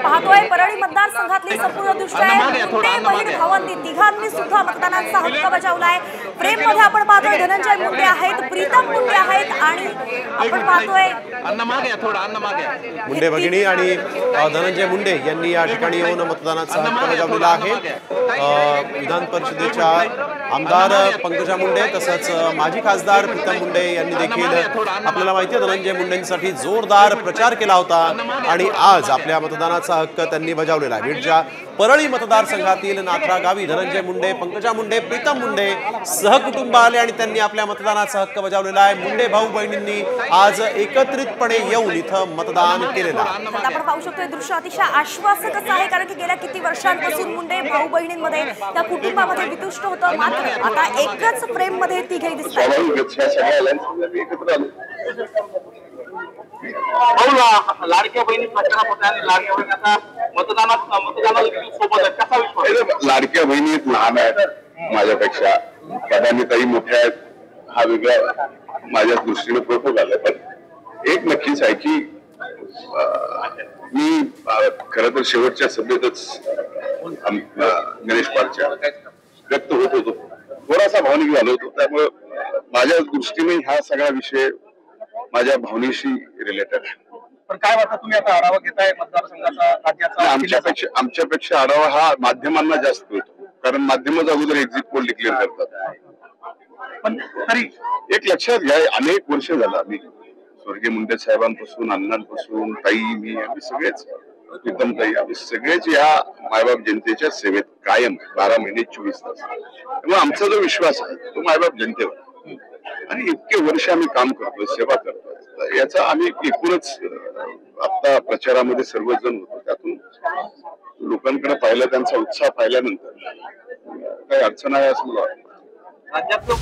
पाहतोय परळी मतदारसंघातली संपूर्ण दृश्य आहे। मुंडे बहीण भावंती तिघांनी सुद्धा मतदानाचा हक्क बजावलाय। फ्रेम मध्ये आपण पाहतोय धनंजय मुंडे आहेत, प्रीतम मुंडे आहेत आणि आपण पाहतोय मुंडे भगिनी आणि धनंजय मुंडे यांनी या ठिकाणी येऊन मतदानाचा हक्क बजावलेला आहे। विधान परिषदेच्या आमदार पंकजा मुंडे तसंच माजी खासदार प्रीतम मुंडे यांनी देखील आपल्याला माहिती आहे धनंजय मुंडेंसाठी जोरदार प्रचार केला होता आणि आज आपल्या मतदानाचा हक्क त्यांनी बजावलेला आहे। बीडच्या परळी मतदारसंघातील नाथरा गावी धनंजय मुंडे, पंकजा मुंडे, प्रीतम मुंडे सहकुटुंब आले आणि त्यांनी आपल्या मतदानाचा हक्क बजावलेला आहे। मुंडे भाऊ बहिणींनी आज एकत्रितपणे येऊन इथं मतदान केलेलं आहे। आपण पाहू शकतो दृश्य अतिशय आश्वासक आहे, कारण की गेल्या किती वर्षांपासून मुंडे भाऊ बहिणींमध्ये त्या कुटुंबामध्ये वितुष्ट होतं, मात्र आता एकच फ्रेम मध्ये तिघे दिसतात। लाडक्या बहिणी प्रचारात होत्या आणि लाडक्या बहिणी आता मतदानाला सोबत आहेत, कसा विश्वास? लाडक्या बहिणी लहान आहेत माझ्यापेक्षा, पदानिताई मोठ्या आहेत, हा वेगळा माझ्या दृष्टीने प्रोटोकॉल आहे। पण एक नक्कीच आहे की मी खरं तर शेवटच्या सभेतच गणेश पारच्या व्यक्त होत होतो, थोडासा भावनिक झालो होतो, त्यामुळे माझ्या दृष्टीने हा सगळा विषय माझ्या भावनेशी रिलेटेड आहे। पण काय वाटतं, तुम्ही आता आढावा घेताय मतदारसंघाचा, राज्याचा? आमच्यापेक्षा आढावा हा माध्यमांना जास्त होतो, कारण माध्यमच अगोदर एक्झिट पोल डिक्लेअर करतात। पण तरी एक लक्षात घ्या, अनेक वर्ष झालं आम्ही स्वर्गीय मुंडे साहेबांपासून, अण्णांपासून, ताई, मी, आम्ही सगळेच, प्रीतम ताई, आम्ही सगळेच या मायबाप जनतेच्या सेवेत कायम 12 महिने 24 तास। त्यामुळे आमचा जो विश्वास आहे तो मायबाप जनतेवर, आणि इतके वर्ष आम्ही काम करतोय, सेवा करतोय, याचा आम्ही एकूणच आता प्रचारामध्ये सर्वजण होतो, त्यातून लोकांकडे पाहिलं, त्यांचा उत्साह पाहिल्यानंतर काही अडचण आहे असं मला वाटतं।